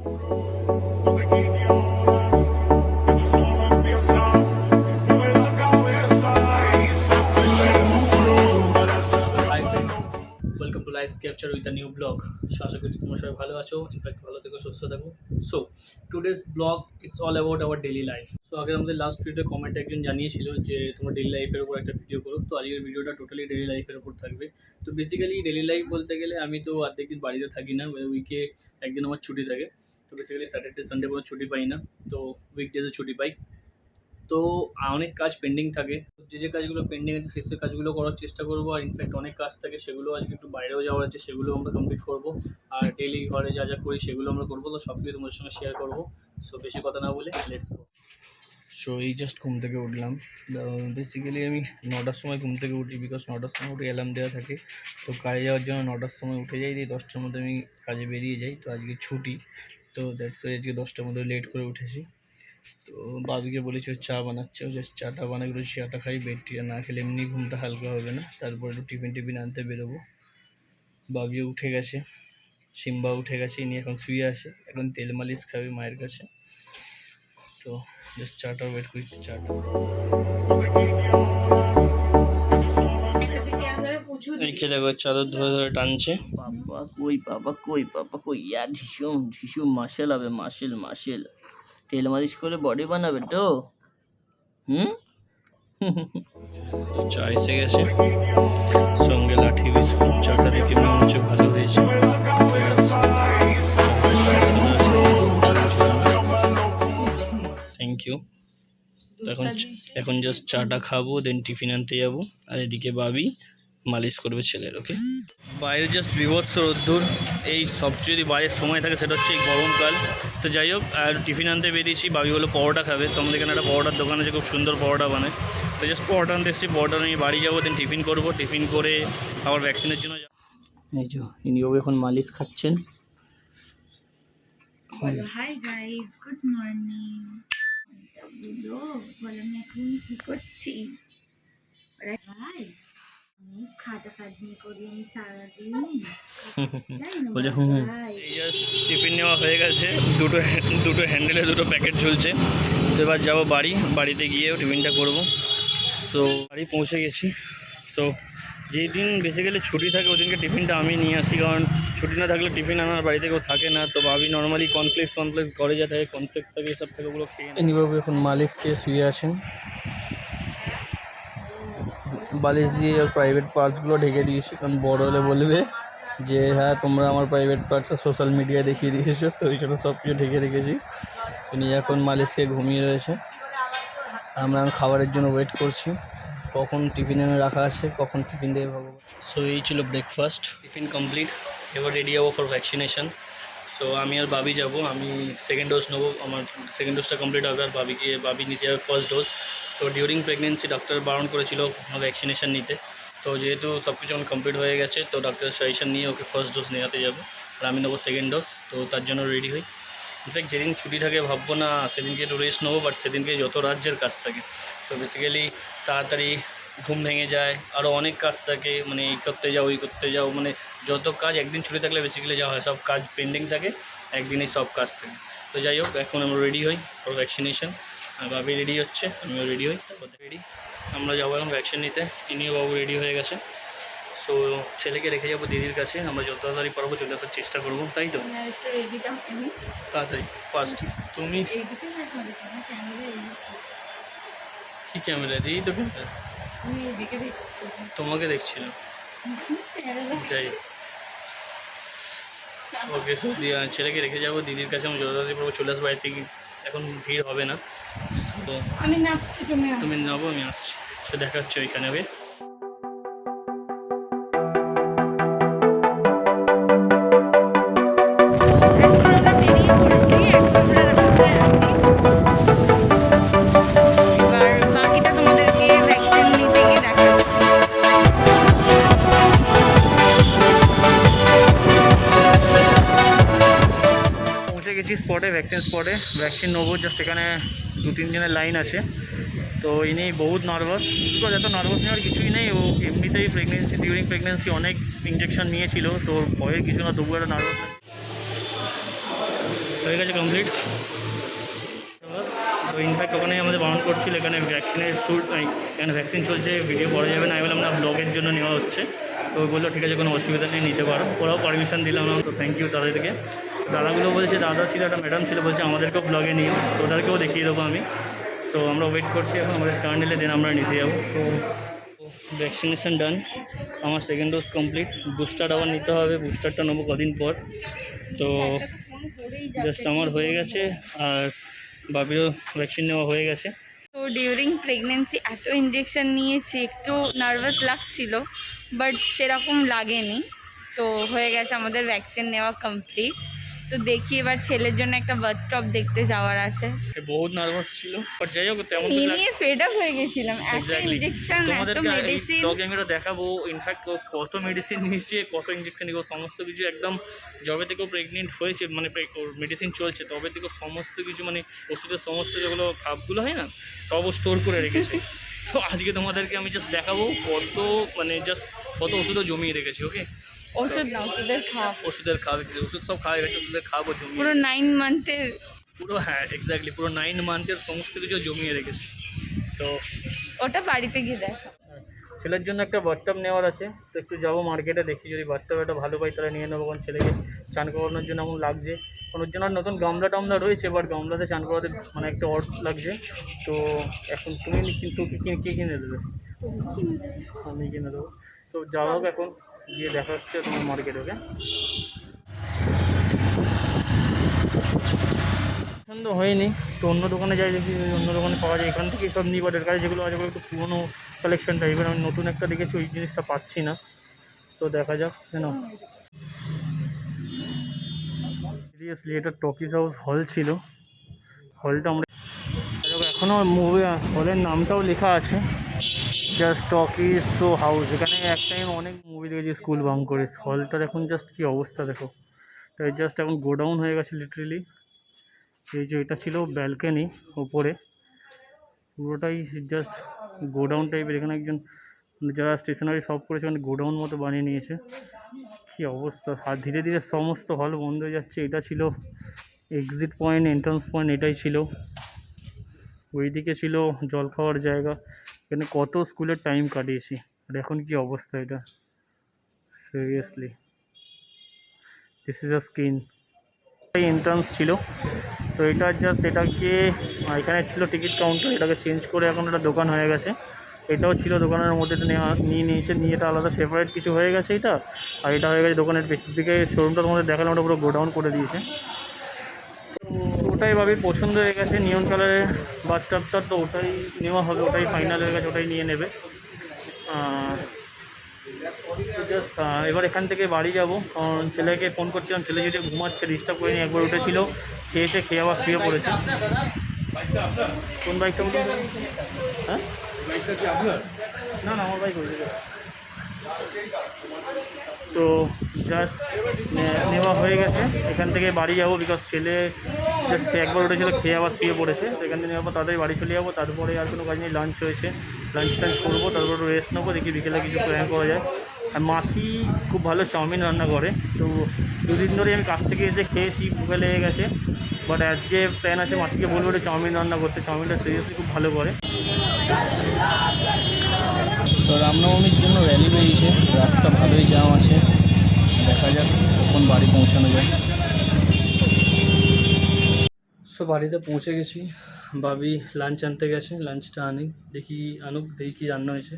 No te quite ahora, que esto solo empieza. Mueve la cabeza y sacude el muro. Hi friends, welcome to life capture with a new blog. আশা করছি তোমরা সবাই ভালো আছো, in fact ভালো থেকো, সুস্থ থাকো। So today's blog it's all about our daily life. So আগে আমাদের লাস্ট ভিডিওতে কমেন্টে একজন জানিয়েছিল যে তোমরা ডেলি লাইফের উপর একটা ভিডিও করো। তো আজকের ভিডিওটা টোটালি ডেলি লাইফের উপর থাকবে। তো বেসিক্যালি ডেলি লাইফ বলতে গেলে আমি তো অর্ধেক দিন বাড়িতে থাকি না, উইকে একদিন আমার ছুটি থাকে। তো বেসিক্যালি স্যাটারডে সানডে কোনো ছুটি পাই না, তো উইকডেজে ছুটি পাই। তো অনেক কাজ পেন্ডিং থাকে, যে কাজগুলো পেন্ডিং আছে সেই কাজগুলো করার চেষ্টা করবো। আর ইনফ্যাক্ট অনেক কাজ থাকে, সেগুলো আজকে একটু বাইরেও যাওয়ার আছে, সেগুলো আমরা কমপ্লিট করবো। আর ডেইলি ঘরে যা যা করি সেগুলো আমরা করবো, তো সব কিছু তোমাদের সঙ্গে শেয়ার করবো। সো বেশি কথা না বলে লেটস গো। সো এই জাস্ট ঘুম থেকে উঠলাম। বেসিক্যালি আমি 9টার সময় ঘুম থেকে উঠি, বিকজ 9টার সময় উঠে অ্যালার্ম দেওয়া থাকে। তো কাজে যাওয়ার জন্য 9টার সময় উঠে যাই, দিয়ে 10টার মধ্যে আমি কাজে বেরিয়ে যাই। তো আজকে ছুটি, তো দ্যাটস ওয়াই আজকে 10টার মধ্যে লেট করে উঠেছি। তো বাবিকে বলেছি চা বানাচ্ছে, ও জাস্ট চাটা বানাই, একটু চাটা খাই। বেডটিটা না খেলে এমনি ঘুমটা হালকা হবে না। তারপর একটু টিফিন আনতে বেরোবো। বাবিও উঠে গেছে, সিম্বা উঠে গেছে, ইনি এখন শুয়ে আছে, এখন তেল মালিশ খাবে মায়ের কাছে। তো জাস্ট চাটা ওয়েট করছি, চাটা। দেখো চাদর ধরে ধরে টানছে। বাবা কই ইয়ার ঝিসুম মাসেল হবে, মাসেল। তেল মালিশ করে বডি বানাবে তো। চা এসে গেছে, সঙ্গে লাঠি বিস্কুট। চাটা দেখে মনে হচ্ছে ভালো হয়েছে। Thank you. এখন জাস্ট চাটা খাবো, দেন টিফিন আনতে যাবো। আর এদিকে বাবি মালিশ করবে ছেলের। ওকে, বাইরে জাস্ট বিভৎস রোদ্দুর। এই সবচেয়ে যদি বাইরের সময় থাকে সেটা হচ্ছে এই গরমকাল। সে যাই হোক, আর টিফিন আনতে বেরিয়েছি। বাবি বলো পরোটা খাবে, তো আমাদের এখানে একটা পরোটার দোকান আছে, খুব সুন্দর পরোটা বানায়। তো জাস্ট পরোটা আনতে এসেছি, পরোটা নিয়ে বাড়ি যাবো, দেন টিফিন করবো। টিফিন করে আবার ভ্যাকসিনের জন্য যাবো। এই যে ইনিও এখন মালিশ খাচ্ছেন। Hi guys, good morning. বলো আমি এখন কি করছি? ভাই আমি খাটাখাটনি করি আমি সারাদিন। বলছে টিফিন নেওয়া হয়ে গেছে, দুটো হ্যান্ডেলে দুটো প্যাকেট ঝুলছে। সেবার যাবো বাড়িতে গিয়েও টিফিনটা করবো। সো বাড়ি পৌঁছে গেছি। তো যেই দিন বেসিক্যালি ছুটি থাকে ওই দিনকে টিফিনটা আমি নিয়ে আসি, কারণ ছুটি না থাকলে টিফিন আনার বাড়িতে কেউ থাকে না। তো ভাবি নর্মালি কর্নফ্লেক্স ঘরে যা থাকে, কর্নফ্লেক্স থাকে, এসব থাকে, ওগুলো খেয়ে এনিবাবু এখন মালিশ খেয়ে শুয়ে আছেন। বালিশ দিয়ে প্রাইভেট পার্টসগুলো ঢেকে দিয়েছি, কারণ বড় হলে বলবে যে হ্যাঁ তোমরা আমার প্রাইভেট পার্টস সোশ্যাল মিডিয়ায় দেখিয়ে দিয়েছো। তো ওই জন্য সব কিছু ঢেকে রেখেছি। উনি এখন মালিশ খেয়ে ঘুমিয়ে রয়েছে। আমরা খাবারের জন্য ওয়েট করছি, কখন টিফিন এনে রাখা আছে, কখন টিফিন দেবে ভগবান। সো এই ছিল ব্রেকফাস্ট, টিফিন কমপ্লিট। এবার রেডি হবো ফর ভ্যাকসিনেশন। সো আমি আর বাবি যাব, আমি সেকেন্ড ডোজ নেবো, আমার সেকেন্ড ডোজটা কমপ্লিট হবে। আর বাবি নিতে হবে ফার্স্ট ডোজ। তো ডিউরিং প্রেগনেন্সি ডাক্তার বারণ করেছিল ভ্যাকসিনেশন নিতে। তো যেহেতু সব কিছু আমার কমপ্লিট হয়ে গেছে, তো ডাক্তারের সাজেশন নিয়ে ওকে ফার্স্ট ডোজ নেওয়াতে যাবো। আর আমি নেবো সেকেন্ড ডোজ। তো তার জন্য রেডি হই। ইনফ্যাক্ট যেদিন ছুটি থাকে ভাববো না সেদিনকে একটু রেস্ট নেবো, বাট সেদিনকে যত রাজ্যের কাজ থাকে। তো বেসিক্যালি তাড়াতাড়ি ঘুম ভেঙে যায়, আরও অনেক কাজ থাকে, মানে এই করতে যাও ওই করতে যাও, মানে যত কাজ একদিন ছুটি থাকলে বেসিক্যালি যা হয় সব কাজ পেন্ডিং থাকে, একদিনেই সব কাজ থাকে। তো যাই হোক, এখন আমরা রেডি হই ফর ভ্যাকসিনেশন। আর বাবি রেডি হচ্ছে, আমিও রেডি হই, রেডি। আমরা যাবো এখন ভ্যাকসিন নিতে। ইনিও বাবু রেডি হয়ে গেছে। সো ছেলেকে রেখে যাবো দিদির কাছে, আমরা যত তাড়াতাড়ি পারবো চলে আসার চেষ্টা করবো, তাই তো? তাড়াতাড়ি ফার্স্ট তুমি কি ক্যামেরা দিই তো তোমাকে দেখছিলাম। যাই ওকে, সো ছেলেকে রেখে যাবো দিদির কাছে, আমি যত তাড়াতাড়ি পারবো চলে আসবো। বাড়ি থেকে এখন ভিড় হবে না, তো আমি নাচছি, তুমি নাবো, আমি আসছি। সো দেখা হচ্ছে ওইখানে। ওকে, স্পটে ভ্যাকসিন ভ্যাকসিন নেবো। জাস্ট এখানে 2-3 জনের লাইন আছে। তো ইনি বহুত নার্ভাস, বিকজ এত নার্ভাস নেওয়ার কিছুই নেই। ও এমনিতেই ডিউরিং প্রেগনেন্সি অনেক ইঞ্জেকশন নিয়েছিল, তো ভয়ের কিছু না, তবুও একটা নার্ভাস। তো হয়ে গেছে কমপ্লিট। তো ইনফ্যাক্ট ওখানেই আমাদের বারণ করছিল, এখানে ভ্যাকসিনের শ্যুট এখানে ভ্যাকসিন চলছে, ভিডিও করা যাবে না। আমি বললাম না, ব্লগের জন্য নেওয়া হচ্ছে। তো ও বললো ঠিক আছে, কোনো অসুবিধা নেই, নিতে পারো। ওরাও পারমিশন দিলাম না, তো থ্যাংক ইউ তাদেরকে। দাদাগুলো বলছে, দাদা ছিল, একটা ম্যাডাম ছিল, বলছে আমাদেরকেও ব্লগে নিয়ে, তো ওদেরকেও দেখিয়ে দেবো আমি। সো আমরা ওয়েট করছি, এখন আমাদের টার্ন এলে দেন আমরা নিতে যাবো। তো ভ্যাকসিনেশন ডান, আমার সেকেন্ড ডোজ কমপ্লিট। বুস্টার আবার নিতে হবে, বুস্টারটা নেবো কদিন পর। তো জাস্ট আমার হয়ে গেছে, আর বাবিরও ভ্যাকসিন নেওয়া হয়ে গেছে। তো ডিউরিং প্রেগনেন্সি এত ইঞ্জেকশন নিয়েছি, একটু নার্ভাস লাগছিল, বাট সেরকম লাগেনি। তো হয়ে গেছে আমাদের ভ্যাকসিন নেওয়া কমপ্লিট। তো দেখি এবার ছেলের জন্য একটা বাথটব দেখতে যাওয়ার আছে। বহুত নার্ভাস ছিল, বাট যাই হোক তেমন নিয়ে নিয়ে ফেড আপ হয়ে গেছিলাম, এত ইঞ্জেকশন, এত তোমাদেরকে এই মেডিসিন। ব্লগে আমি ওটা দেখাবো। ইনফ্যাক্ট ও কত মেডিসিন নিয়েছে, কত ইঞ্জেকশন নিয়েছে, সমস্ত কিছু একদম যবে থেকে প্রেগনেন্ট হয়েছে, মানে ওর মেডিসিন চলছে তবে থেকে সমস্ত কিছু, মানে ওষুধের সমস্ত যেগুলো খাপগুলো হয় না, সব ও স্টোর করে রেখেছে। তো আজকে তোমাদেরকে আমি জাস্ট দেখাবো কত, মানে জাস্ট কত ওষুধও জমিয়ে রেখেছি। ওকে, ওষুধ না, ওষুধের খাপ, ওষুধের খাওয়া, ওষুধ সব খাওয়া গেছে, ওষুধের খাবো জমিয়ে পুরো 9 মান্থের। পুরো, হ্যাঁ এক্স্যাক্টলি, পুরো 9 মান্থের সমস্ত কিছু জমিয়ে রেখেছি। সো ওটা বাড়িতে গিয়ে দেখা। ছেলের জন্য একটা বাথটব নেওয়ার আছে, তো একটু যাবো মার্কেটে, দেখি যদি বাথটব একটা ভালো পাই তাহলে নিয়ে নেবো। কারণ ছেলেকে চান করানোর জন্য এমন লাগছে, কারণ ওর জন্য নতুন গামলা টামলা রয়েছে, বাট গামলাতে চান করাতে মানে একটা অড লাগছে। তো এখন তুমি কিন্তু কী কিনে দেবে? আমি কিনে দেবো। তো যাওয়া হোক, এখন গিয়ে দেখা হচ্ছে তোমার মার্কেটে। ওকে, পছন্দ হয়নি তো অন্য দোকানে যাই, দেখি অন্য দোকানে পাওয়া যায়। এখান থেকেই সব নিই, বাট এর কাছে যেগুলো আছে ওগুলো একটু পুরোনো কালেকশন টাইপের। আমি নতুন একটা দেখেছি, ওই জিনিসটা পাচ্ছি না। তো দেখা যাক কেন। সিরিয়াসলি এটা টকিজ হাউস হল ছিল, হলটা আমরা এখনও মুভি হলের নামটাও লেখা আছে, জাস্ট টকিজ শো হাউস। এখানে এক টাইম অনেক মুভি দেখেছি স্কুল বাং করে। হলটার এখন জাস্ট কী অবস্থা দেখো, তাই জাস্ট এখন গোডাউন হয়ে গেছে লিটারেলি। এই যে এটা ছিল ব্যালকনি ওপরে, পুরোটাই জাস্ট গোডাউন টাইপের। এখানে একজন যারা স্টেশনারি শপ করেছে ওখানে গোডাউন মতো বানিয়ে নিয়েছে। কী অবস্থা, আর ধীরে ধীরে সমস্ত হল বন্ধ হয়ে যাচ্ছে। এটা ছিল এক্সিট পয়েন্ট, এন্ট্রান্স পয়েন্ট এটাই ছিল। ওইদিকে ছিল জল খাওয়ার জায়গা। এখানে কত স্কুলের টাইম কাটিয়েছি, আর এখন কি অবস্থা এটা, seriously. This is a screen, entrance ছিল। তো এটা জাস্ট এটাকে, এখানে ছিল টিকিট কাউন্টার, এটাকে চেঞ্জ করে এখন একটা দোকান হয়ে গেছে। এটাও ছিল দোকানের মধ্যে, নিয়ে এটা আলাদা সেপারেট কিছু হয়ে গেছে এটা। আর এটা হয়ে গেছে দোকানের পেছন দিকে শোরুমটার মধ্যে দেখালাম, ওটা পুরো গোডাউন করে দিয়েছে। তো ওটাই ভাবির পছন্দ হয়ে গেছে, নিয়ন কালারের বাথটাবটা। তো ওটাই নেওয়া হবে, ওটাই ফাইনাল হয়ে গেছে, ওটাই নিয়ে নেবে। জাস্ট এবার এখান থেকে বাড়ি যাব, কারণ ছেলেকে ফোন করছিলাম, ছেলে যদি ঘুমাচ্ছে, ডিস্টার্ব করিনি। একবার উঠেছিল, খেয়ে আবার শুয়ে পড়েছে। কোন বাইকটা বলুন? হ্যাঁ, না আমার বাইক হয়ে যাবে। তো জাস্ট নেওয়া হয়ে গেছে, এখান থেকে বাড়ি যাবো, বিকজ ছেলে জাস্ট একবার উঠেছিল, খেয়ে আবার শুয়ে পড়েছে। তো এখান থেকে নেওয়ার পর তাড়াতাড়ি বাড়ি চলে যাবো। তারপরে আর কোনো কাজ নেই, লাঞ্চ হয়েছে, লাঞ্চ করবো, তারপর রেস্ট নেবো, দেখি বিকেলে কিছু প্ল্যান করা যায়। আর মাসি খুব ভালো চাউমিন রান্না করে, তো দুদিন ধরে আমি কাছ থেকে এসে খেয়েছি, ভুকে লেগে গেছে। বাট আজকে প্ল্যান আছে, মাসিকে বলবো যে চাউমিন রান্না করতে। চাউমিনটা সিরিয়াসলি খুব ভালো করে। তো রামনবমীর জন্য র্যালি বেরিয়েছে, রাস্তা ভালোই জ্যাম আছে, দেখা যাক কখন বাড়ি পৌঁছানো যায়। সো বাড়িতে পৌঁছে গেছি, ভাবি লাঞ্চ আনতে গেছে, লাঞ্চটা আনুক, দেখি কী রান্না হয়েছে।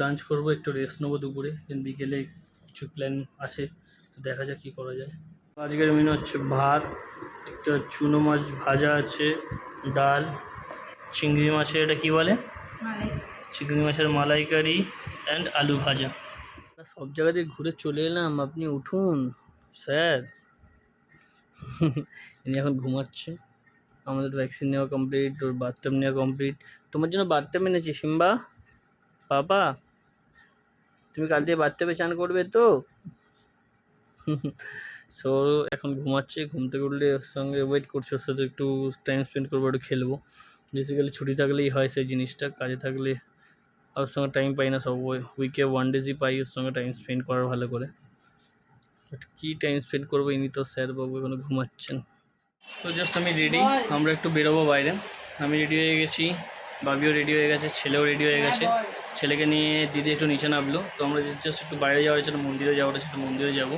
লাঞ্চ করবো, একটু রেস্ট নেবো দুপুরে, দেন বিকেলে কিছু প্ল্যান আছে, তো দেখা যাক কী করা যায়। আজকের মেনু হচ্ছে ভাত, একটা চুনো মাছ ভাজা আছে, ডাল, চিংড়ি মাছের এটা কী বলে, চিংড়ি মাছের মালাইকারি অ্যান্ড আলু ভাজা। সব জায়গা দিয়ে ঘুরে চলে এলাম, আপনি উঠুন স্যার। ইনি এখন ঘুমাচ্ছে। আমাদের ভ্যাকসিন নেওয়া কমপ্লিট, ওর বাথটাব নেওয়া কমপ্লিট। তোমার জন্য বাথটাব এনেছি সিম্বা, বাবা তুমি কাল থেকে বাথটাবে চান করবে তো। সো এখন ঘুমাচ্ছে, ঘুম থেকে উঠলে ওর সঙ্গে ওয়েট করছে, ওর সাথে একটু টাইম স্পেন্ড করবো, একটু খেলবো। বেসিক্যালি ছুটি থাকলেই হয় সেই জিনিসটা, কাজে থাকলে ওর সঙ্গে টাইম পাই না। সব উইকে 1 ডেজই পাই ওর সঙ্গে টাইম স্পেন্ড করার ভালো করে। বাট কী টাইম স্পেন্ড করবো, ইনি তো স্যার বাবু এখনো ঘুমাচ্ছেন। তো জাস্ট আমি রেডি, আমরা একটু বেরোবো বাইরে। আমি রেডি হয়ে গেছি, বাবিও রেডি হয়ে গেছে, ছেলেও রেডি হয়ে গেছে। ছেলেকে নিয়ে দিদি একটু নিচে নামলো। তো আমরা জাস্ট একটু বাইরে যাওয়ার ছিল, মন্দিরে যাওয়ার ছিল, মন্দিরে যাবো।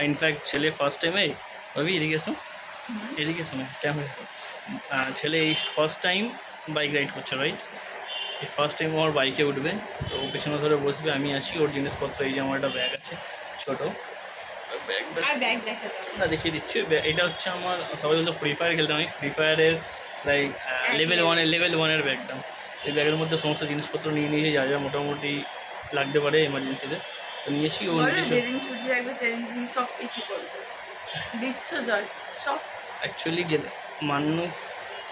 ইনফ্যাক্ট ছেলে ফার্স্ট টাইম, এই ভাবি এদিকে এসো, এদিকে এসো না কেমন এসো। ছেলে এই ফার্স্ট টাইম বাইক রাইড করছে, রাইট? এই ফার্স্ট টাইম আমার বাইকে উঠবে। তো ও পেছনে ধরে বসবে, আমি আছি। ওর জিনিসপত্র, এই যে আমার একটা ব্যাগ আছে ছোটো, ব্যাগটা না দেখিয়ে দিচ্ছি। এটা হচ্ছে আমার, সবাই বলতো ফ্রি ফায়ার খেলতাম, আমি ফ্রি ফায়ারের লাইক লেভেল ওয়ানের ব্যাগটা। এই ব্যাগের মধ্যে সমস্ত জিনিসপত্র নিয়ে নিয়েছি, যা যা মোটামুটি লাগতে পারে এমার্জেন্সিতে, তো নিয়েছি। ও যেদিন ছুটি থাকবে সেদিন তুমি সব কিছু করবে, বিশ্বজয় সব। অ্যাকচুয়ালি যে মানুষ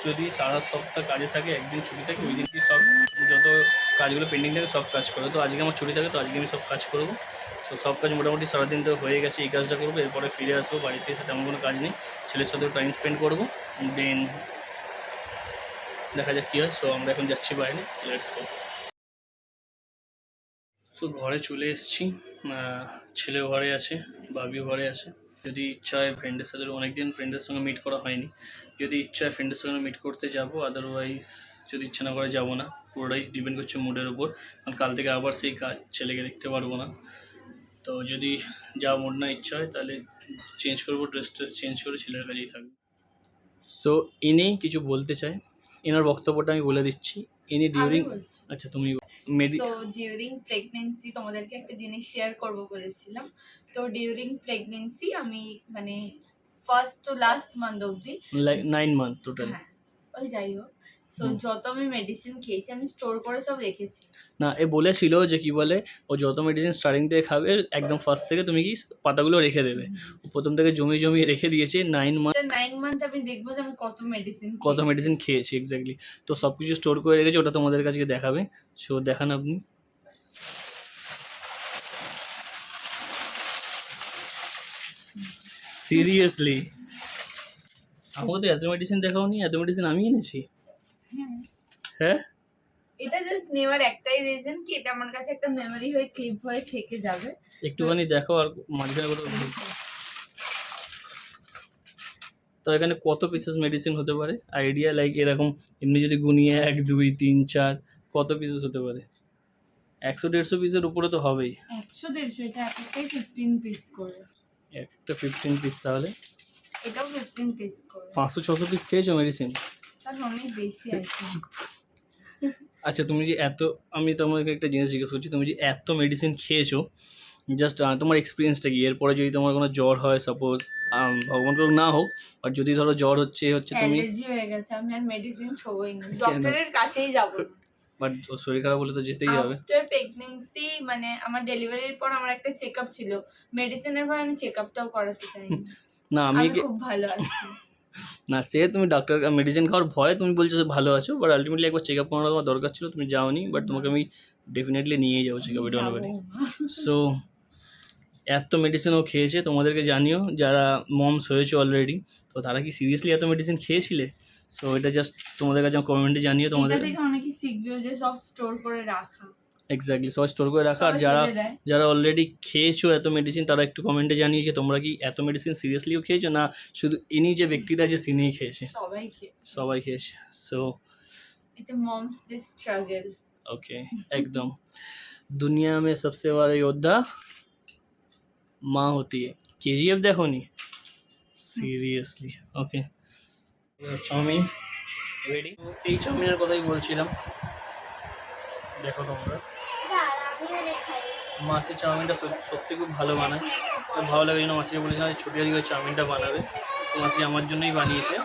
যদি সারা সপ্তাহ কাজে থাকে, একদিন ছুটি থাকে, ওই দিনটি সব যত কাজগুলো পেন্ডিং থাকে সব কাজ করো। তো আজকে আমার ছুটি থাকে, তো আজকে আমি সব কাজ করবো। তো সব কাজ মোটামুটি সারাদিন তো হয়ে গেছে, এই কাজটা করবো, এরপরে ফিরে আসবো বাড়িতে। এসে তেমন কোনো কাজ নেই, ছেলের সাথেও টাইম স্পেন্ড করবো, দেন দেখা যাক কী হয়। সো আমরা এখন যাচ্ছি বাইরে, লেটস গো। সো ঘরে চলে এসেছি, ছেলেও ঘরে আছে, বাবিও ঘরে আছে। যদি ইচ্ছা হয় ফ্রেন্ডের সাথে, অনেকদিন ফ্রেন্ডের সঙ্গে মিট করা হয়নি, যদি ইচ্ছা হয় ফ্রেন্ডের সঙ্গে মিট করতে যাব, আদারওয়াইজ যদি ইচ্ছা না করে যাবো না। পুরোটাই ডিপেন্ড করছে মুডের উপর, কারণ কাল থেকে আবার সেই কাজ, ছেলেকে দেখতে পারবো না। তো যদি যা মুড না ইচ্ছা হয় তাহলে চেঞ্জ করবো, ড্রেস চেঞ্জ করে ছেলের কাছেই থাকবো। সো ইনি কিছু বলতে চায়, এনার বক্তব্যটা আমি বলে দিচ্ছি। ইনি ডিউরিং, আচ্ছা তুমি তো ডিউরিং প্রেগনেন্সি তোমাদেরকে একটা জিনিস শেয়ার করব বলেছিলাম। তো ডিউরিং প্রেগনেন্সি আমি মানে ফার্স্ট টু লাস্ট মান্থ অবধি, লাইক 9 মান্থ টোটাল। হ্যাঁ ওই যাই হোক, সো যত আমি মেডিসিন খেয়েছি আমি স্টোর করে সব রেখেছি। না, এ বলেছিল যে কি বলে, ও যত মেডিসিন স্টার্টিং থেকে খাবে, একদম ফার্স্ট থেকে তুমি কি পাতাগুলো রেখে দেবে। ও প্রথম থেকে জমিয়ে রেখে দিয়েছে 9 মান্থ। 9 মান্থ আমি দেখবো যে আমি কত মেডিসিন খেয়েছি এক্স্যাক্টলি। তো সব কিছু স্টোর করে রেখেছে, ওটা তোমাদের কাছে দেখাবে। সো দেখান আপনি। সিরিয়াসলি আমাকে তো এত মেডিসিন দেখাওনি, এত মেডিসিন আমি এনেছি। হ্যাঁ, এটা জাস্ট নেওয়ার একটাই রিজন কি এটা আমার কাছে একটা মেমরি হয়ে ক্লিপ হয়ে থেকে যাবে। একটুখানি দেখো আর মাঝখানে কোথাও। তো এখানে কত পিসেস মেডিসিন হতে পারে আইডিয়া, লাইক এরকম এমনি যদি গুনিয়ে 1 2 3 4 কত পিসেস হতে পারে? 100-150 পিসের উপরে তো হবেই। 100-150, এটা একটাই 15 পিস করে, একটা 15 পিস, তাহলে এটাও 15 পিস করে, 500-600 পিস খেয়েছো মেডিসিন? তার অনেক বেশি আছে। আচ্ছা তুমি যে এত, আমি তোমাকে একটা জিনিস জিজ্ঞেস করছি, তুমি যে এত মেডিসিন খেয়েছো, জাস্ট তোমার এক্সপিরিয়েন্সটা কি? এরপরে যদি তোমার কোনো জ্বর হয়, সাপোজ ভগবান করুক না হোক, আর যদি ধরো জ্বর হচ্ছে তুমি, অ্যালার্জি হয়ে গেছে, আমি আর মেডিসিন ছোবই না, ডক্টরের কাছেই যাব না। বাট শরীর খারাপ হলে তো যেতেই হবে। আফটার প্রেগন্যান্সি মানে আমার ডেলিভারির পর আমার একটা চেকআপ ছিল, মেডিসিনের পর আমি চেকআপটাও করাতে চাই না আমি খুব ভালো আছি। না, সে তুমি ডাক্তার মেডিসিন খাওয়ার ভয়ে তুমি বলছো যে ভালো আছো, বাট আলটিমেটলি একবার চেক আপ করানো তোমার দরকার ছিল, তুমি যাওনি। বাট তোমাকে আমি ডেফিনেটলি নিয়ে যাবো চেক আপে, ডোন্ট ওয়ারি। সো এত মেডিসিনও খেয়েছে, তোমাদেরকে জানিও যারা মমস হয়েছে অলরেডি, তো তারা কি সিরিয়াসলি এত মেডিসিন খেয়েছিলে? সো এটা জাস্ট তোমাদের কাছে কমেন্টে জানিও। তোমাদের এটা থেকে অনেকেই শিখবেও যে সব স্টোর করে রাখা, এক্স্যাক্টলি সবাই স্টোর করে রাখা। আর যারা অলরেডি খেয়েছো এত মেডিসিন, তারা একটু কমেন্টে জানিয়ে যে তোমরা কি এত মেডিসিন সিরিয়াসলিও খেয়েছো, না শুধু ইনি যে ব্যক্তিটা যে সিনিই খেয়েছে? সবাই খেয়েছে। সো এটা মমস দে স্ট্রাগল। ओके एकदम। दुनिया में सबसे बड़ा योद्धा माँ होती है। केजीएफ देखो नहीं, সিরিয়াসলি। ওকে, চাউমিন রেডি। এই চাউমিনের কথাই বলছিলাম, দেখো তোমরা, মাসি চাউমিনটা সত্যি খুব ভালো বানায়। ভালো লাগে, জন্য মাসিকে বলেছিলাম যে ছুটি আজকে চাউমিনটা বানাবে, তো মাসি আমার জন্যই বানিয়েছে।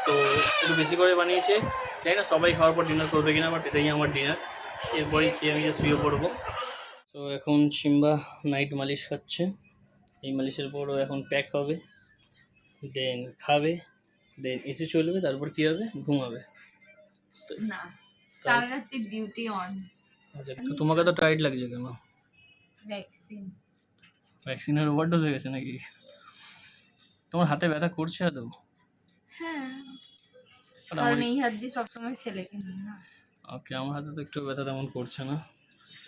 তো একটু বেশি করে বানিয়েছে, জানি না সবাই খাওয়ার পর ডিনার করবে কিনা, বাট এটাই আমার ডিনার। এরপরেই খেয়ে আমি শুয়ে পড়বো। তো এখন সিম্বা নাইট মালিশ খাচ্ছে, এই মালিশের পরও এখন প্যাক হবে, দেন খাবে, দেন এসি চলবে, তারপর কী হবে, ঘুমাবে। না, সারা রাতে ডিউটি অন। আচ্ছা, তো তোমাকে তো টাইট লাগছে কেন? ভ্যাকসিনের ওভারডোজ হয়ে গেছে নাকি? তোমার হাতে ব্যথা করছে আদৌ? হ্যাঁ, কারণ এই হাত দিয়ে সবসময় ছেলেকে নিই না। ওকে, আমার হাতে তো একটু ব্যথা তেমন করছে না।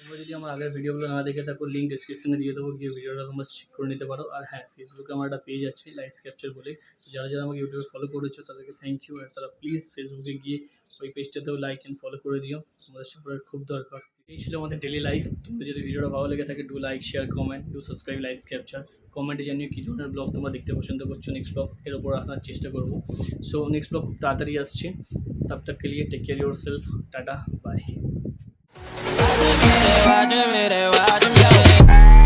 তোমরা যদি আমার আগের ভিডিওগুলো না দেখে থাকো লিঙ্ক ডিসক্রিপশনে দিয়ে দেবো, গিয়ে ভিডিওটা তোমরা চেক করে নিতে পারো। আর হ্যাঁ, ফেসবুকে আমার একটা পেজ আছে লাইফ ক্যাপচার বলে, তো যারা যারা আমাকে ইউটিউবে ফলো করেছো তাদেরকে থ্যাংক ইউ। আর তারা প্লিজ ফেসবুকে গিয়ে ওই পেজটাতেও লাইক অ্যান্ড ফলো করে দিও, তোমাদের সাপোর্টের খুব দরকার। এই ছিল আমাদের ডেলি লাইফ। তোমাদের যদি ভিডিওটা ভালো লেগে থাকে, do like, share, comment, do subscribe life capture. কমেন্টে জানিও কী ধরনের ব্লগ তোমরা দেখতে পছন্দ করছো, নেক্সট ব্লগ এর উপর আসার চেষ্টা করবো। সো নেক্সট ব্লগ খুব তাড়াতাড়ি আসছে, তব তক के लिए take care yourself, tata bye. Roger it, Roger it.